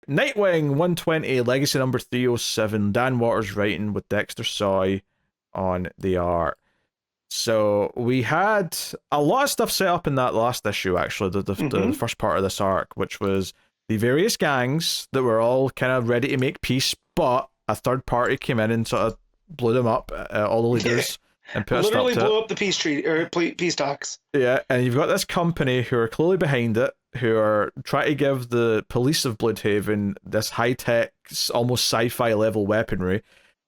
Nightwing 120, Legacy number 307, Dan Waters writing with Dexter Soy on the art. So we had a lot of stuff set up in that last issue, actually, the first part of this arc, which was the various gangs that were all kind of ready to make peace, but a third party came in and sort of blew them up, all the leaders, and put a stop Literally to blew it. up the peace treaty or peace talks. Yeah, and you've got this company who are clearly behind it, who are trying to give the police of Bloodhaven this high-tech, almost sci-fi level weaponry.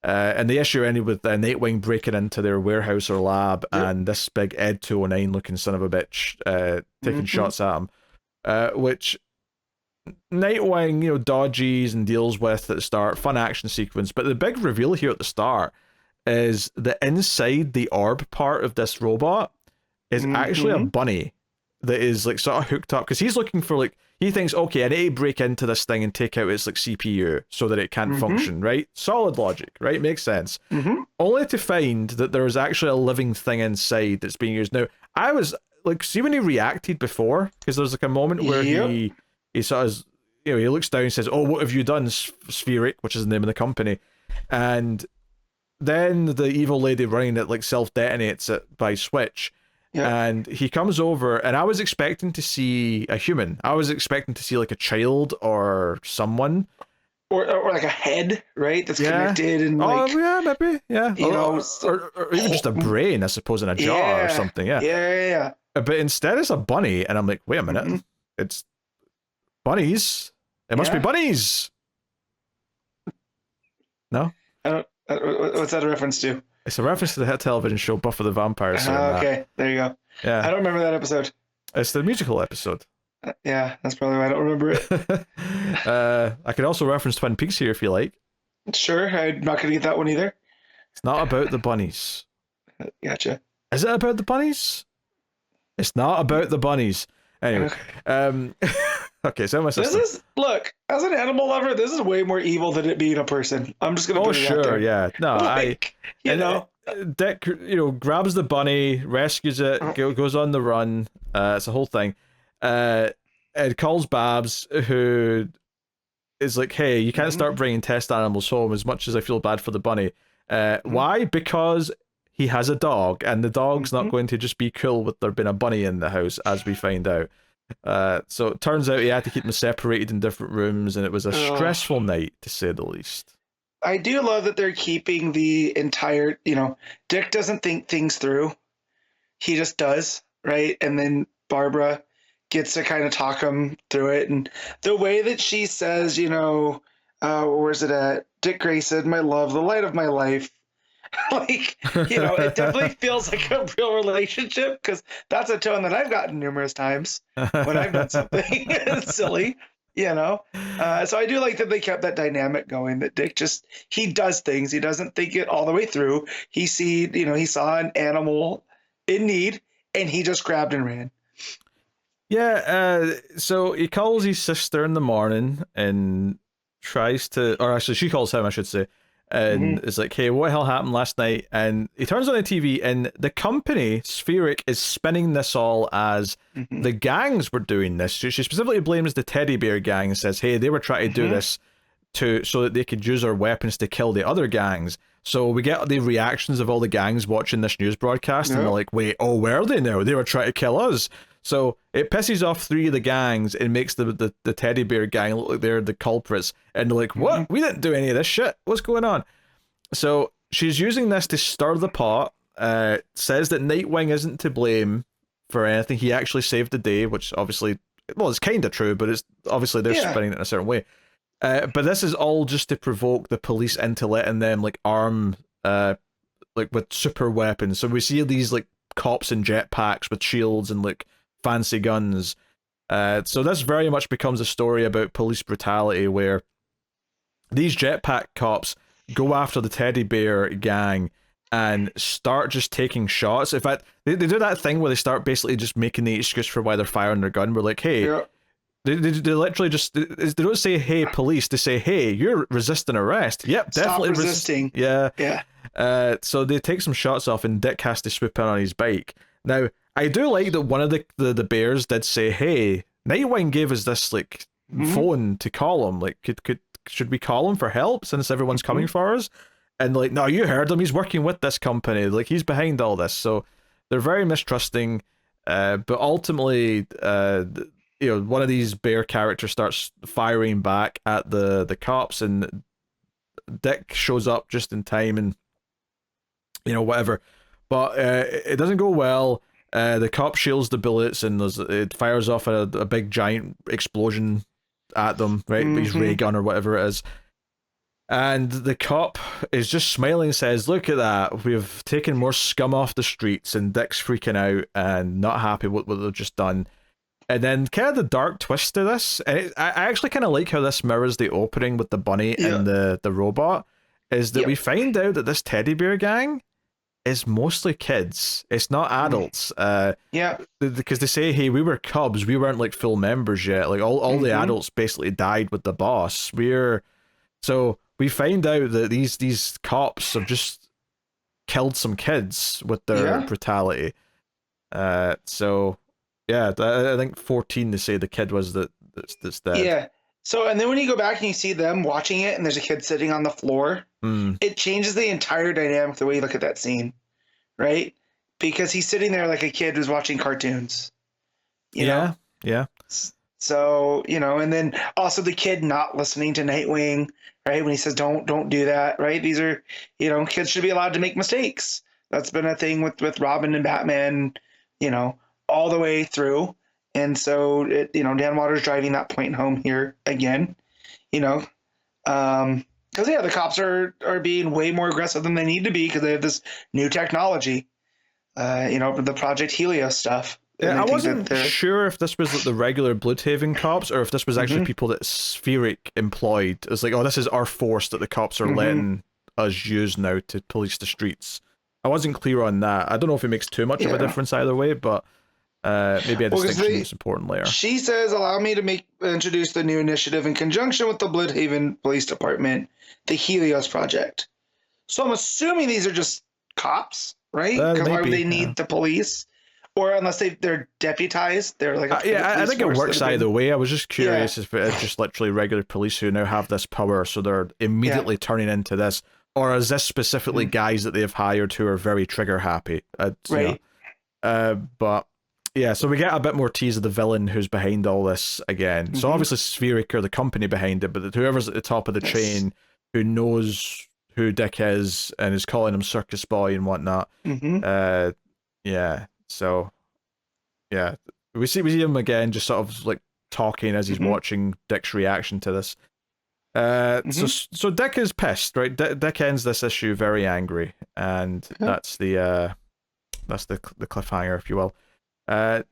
And the issue ended with Nightwing breaking into their warehouse or lab, and this big Ed 209 looking son of a bitch taking shots at him. Which Nightwing, dodges and deals with at the start. Fun action sequence. But the big reveal here at the start is that inside the orb part of this robot is actually a bunny that is like sort of hooked up, because he's looking for, like, he thinks, okay, I need to break into this thing and take out its like CPU so that it can't function, right? Solid logic, right? Makes sense. Only to find that there is actually a living thing inside that's being used. Now, I was like, see when he reacted before, because there's like a moment where he sort of, he looks down and says, oh, what have you done, Spheric, which is the name of the company, and then the evil lady running it like self-detonates it by switch. And he comes over, and I was expecting to see a human. I was expecting to see like a child or someone. Or like a head, right? That's connected and like... Oh, yeah, maybe. Yeah. Or even just a brain, I suppose, in a jar or something. Yeah. But instead it's a bunny, and I'm like, wait a minute. It's bunnies. It must be bunnies. No? What's that a reference to? It's a reference to the hit television show Buffy the Vampire Slayer. Okay, there you go. Yeah. I don't remember that episode. It's the musical episode. Yeah, that's probably why I don't remember it. I could also reference Twin Peaks here if you like. Sure, I'm not going to get that one either. It's not about the bunnies. Gotcha. Is it about the bunnies? It's not about the bunnies. Anyway, okay, so my sister. Look, as an animal lover, this is way more evil than it being a person. I'm just gonna put it out there. Yeah. No, like, Dick, grabs the bunny, rescues it, goes on the run. It's a whole thing. It calls Babs, who is like, hey, you can't start bringing test animals home, as much as I feel bad for the bunny. Why? Because he has a dog, and the dog's not going to just be cool with there being a bunny in the house, as we find out. So it turns out he had to keep them separated in different rooms, and it was a stressful night, to say the least. I do love that they're keeping the entire, Dick doesn't think things through. He just does, right? And then Barbara gets to kind of talk him through it. And the way that she says, where's it at? Dick Grayson, my love, the light of my life. Like, it definitely feels like a real relationship, because that's a tone that I've gotten numerous times when I've done something silly, So I do like that they kept that dynamic going, that Dick he does things. He doesn't think it all the way through. He saw an animal in need, and he just grabbed and ran. Yeah, so he calls his sister in the morning and tries to, or actually she calls him, I should say, and it's like, hey, what the hell happened last night? And he turns on the TV, and the company, Spheric, is spinning this all as the gangs were doing this. She specifically blames the teddy bear gang and says, hey, they were trying to do this so that they could use our weapons to kill the other gangs. So we get the reactions of all the gangs watching this news broadcast, and they're like, wait, were they now? They were trying to kill us. So it pisses off three of the gangs and makes the teddy bear gang look like they're the culprits. And they're like, what? We didn't do any of this shit. What's going on? So she's using this to stir the pot, says that Nightwing isn't to blame for anything. He actually saved the day, which obviously, it's kind of true, but it's obviously they're spinning it in a certain way. But this is all just to provoke the police into letting them arm with super weapons. So we see these cops in jetpacks with shields and fancy guns. So this very much becomes a story about police brutality, where these jetpack cops go after the teddy bear gang and start just taking shots. In fact, they do that thing where they start basically just making the excuse for why they're firing their gun. We're like, hey, they literally just, they don't say, hey, police. They say, hey, you're resisting arrest. Yep, definitely stop resisting. Yeah. So they take some shots off, and Dick has to swoop in on his bike. Now, I do like that one of the bears did say, hey, Nightwing gave us this phone to call him. Like, should we call him for help since everyone's coming for us? And like, no, you heard him. He's working with this company. Like, he's behind all this. So they're very mistrusting. But ultimately, one of these bear characters starts firing back at the cops, and Dick shows up just in time, and whatever. But it doesn't go well. The cop shields the bullets, and it fires off a big giant explosion at them, right? His ray gun or whatever it is. And the cop is just smiling and says, "Look at that. We've taken more scum off the streets." And Dick's freaking out and not happy with what they've just done. And then kind of the dark twist to this, and I actually kind of like how this mirrors the opening with the bunny and the robot, is that we find out that this teddy bear gang is mostly kids. It's not adults. Because they say, hey, we were cubs. We weren't like full members yet. Like all the adults basically died with the boss. So we find out that these cops have just killed some kids with their brutality. So yeah, I think 14 they say the kid was that's dead. Yeah. So, and then when you go back and you see them watching it and there's a kid sitting on the floor, it changes the entire dynamic the way you look at that scene, right? Because he's sitting there like a kid who's watching cartoons. You know? Yeah. So, and then also the kid not listening to Nightwing, right? When he says, don't do that, right? These are, kids should be allowed to make mistakes. That's been a thing with Robin and Batman, all the way through. And so, Dan Waters driving that point home here again, because the cops are being way more aggressive than they need to be because they have this new technology, the Project Helios stuff. Yeah, I wasn't sure if this was like the regular Bloodhaven cops or if this was actually people that Spheric employed. It's like, oh, this is our force that the cops are letting us use now to police the streets. I wasn't clear on that. I don't know if it makes too much of a difference either way, but maybe a distinction is important later. She says, allow me to introduce the new initiative in conjunction with the Bloodhaven Police Department, the Helios Project. So I'm assuming these are just cops, right? Because why would they need the police? Or unless they're deputized, they're like I think it works either way. I was just curious if it's just literally regular police who now have this power, so they're immediately turning into this, or is this specifically guys that they've hired who are very trigger happy? Right. But yeah, so we get a bit more tease of the villain who's behind all this again. So obviously Spheric are the company behind it, but whoever's at the top of the chain who knows who Dick is and is calling him Circus Boy and whatnot. So, yeah, we see him again, just sort of like talking as he's watching Dick's reaction to this. So Dick is pissed, right? Dick ends this issue very angry, and that's the cliffhanger, if you will. I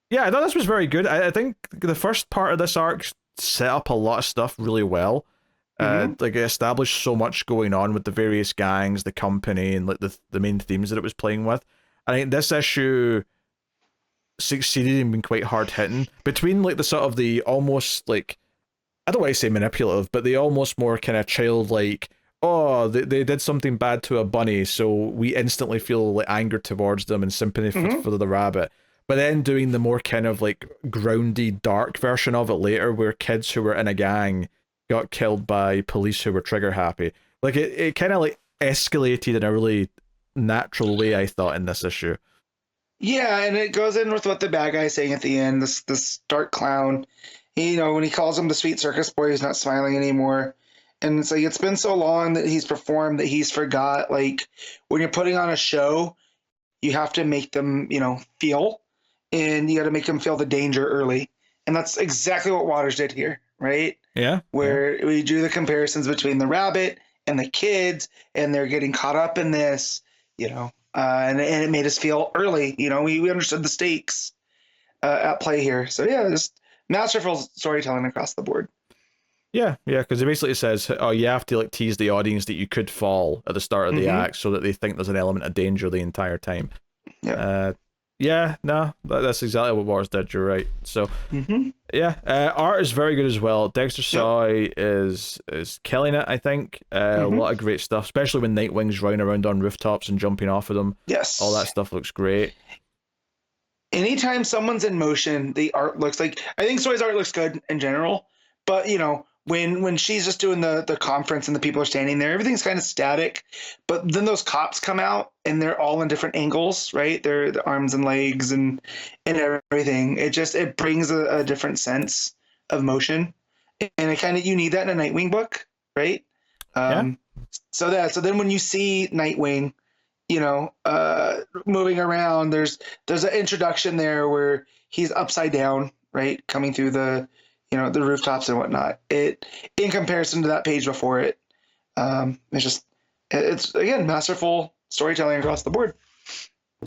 thought this was very good. I think the first part of this arc set up a lot of stuff really well. Like it established so much going on with the various gangs, the company, and like the main themes that it was playing with. I think this issue succeeded in being quite hard hitting between like the sort of the almost like, I don't want to say manipulative, but the almost more kind of childlike, oh, they did something bad to a bunny, so we instantly feel like anger towards them and sympathy for the rabbit. But then doing the more kind of like groundy, dark version of it later, where kids who were in a gang got killed by police who were trigger happy. Like it kind of like escalated in a really natural way, I thought, in this issue. Yeah, and it goes in with what the bad guy's saying at the end, this dark clown. When he calls him the sweet circus boy who's not smiling anymore. And it's like, it's been so long that he's performed that he's forgot, like, when you're putting on a show, you have to make them, feel, and you got to make them feel the danger early. And that's exactly what Waters did here, right? Yeah. Where we drew the comparisons between the rabbit and the kids, and they're getting caught up in this, and it made us feel early. We understood the stakes at play here. So yeah, just masterful storytelling across the board. Yeah, because it basically says, oh, you have to like tease the audience that you could fall at the start of the act so that they think there's an element of danger the entire time. That's exactly what Waters did. You're right. So art is very good as well. Dexter Soy is killing it, I think. A lot of great stuff, especially when Nightwing's running around on rooftops and jumping off of them. Yes, all that stuff looks great. Anytime someone's in motion, the art looks like, I think Soy's art looks good in general, But when she's just doing the conference and the people are standing there, everything's kind of static. But then those cops come out and they're all in different angles, right? They're the arms and legs and everything. It brings a different sense of motion, and you need that in a Nightwing book, right? So then when you see Nightwing, moving around, there's an introduction there where he's upside down, right, coming through the rooftops and whatnot. In comparison to that page before it, it's again masterful storytelling across the board.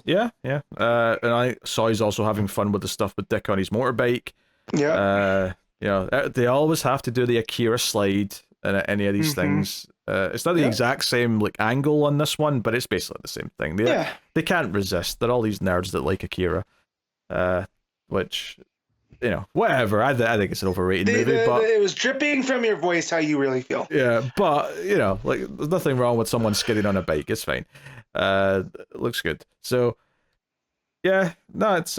Yeah. And I saw he's also having fun with the stuff with Dick on his motorbike. Yeah. They always have to do the Akira slide and any of these things. It's not the exact same angle on this one, but it's basically the same thing. They can't resist. They're all these nerds that like Akira, which whatever. I think it's an overrated movie, but it was dripping from your voice how you really feel. Yeah, but there's nothing wrong with someone skidding on a bike. It's fine. It looks good. So yeah, no, it's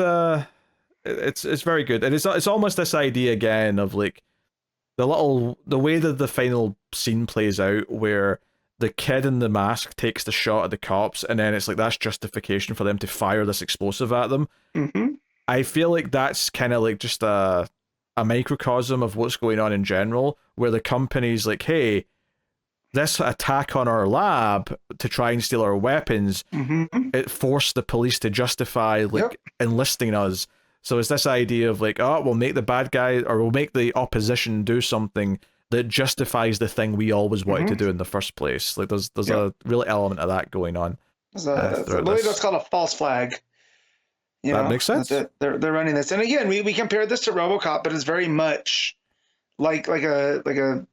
very good, and it's almost this idea again of the way that the final scene plays out, where the kid in the mask takes the shot at the cops, and then it's that's justification for them to fire this explosive at them. Mm-hmm. I feel like that's kind of just a microcosm of what's going on in general, where the company's hey, this attack on our lab to try and steal our weapons, it forced the police to justify enlisting us. So it's this idea of we'll make the bad guy, or we'll make the opposition do something that justifies the thing we always wanted to do in the first place. There's a real element of that going on. I believe that's called a false flag. That makes sense. They're running this, and again, we compared this to RoboCop, but it's very much like a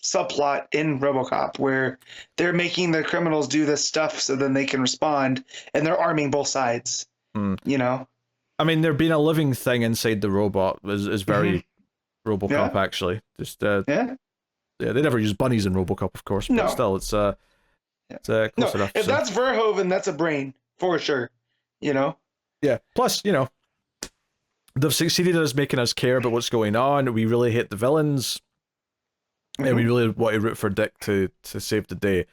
subplot in RoboCop where they're making the criminals do this stuff so then they can respond, and they're arming both sides. I mean, there being a living thing inside the robot is very RoboCop, actually. Just they never use bunnies in RoboCop, of course, but still, it's close enough. If that's Verhoeven, that's a brain for sure. Yeah. Plus, they've succeeded at us making us care about what's going on. We really hate the villains, and we really want to root for Dick to save the day.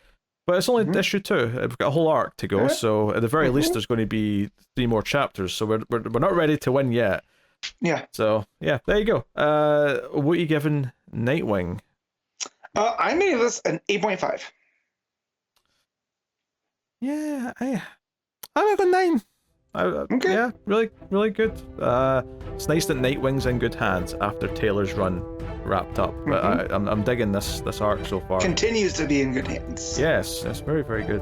But it's only issue 2. We've got a whole arc to go, so at the very least, there's going to be 3 more chapters. So we're not ready to win yet. Yeah. So yeah, there you go. What are you giving Nightwing? I made this an 8.5. Yeah, I'm at a 9. Okay. Yeah, really, really good. It's nice that Nightwing's in good hands after Taylor's run wrapped up. But I'm digging this arc so far. Continues to be in good hands. Yes, very, very good.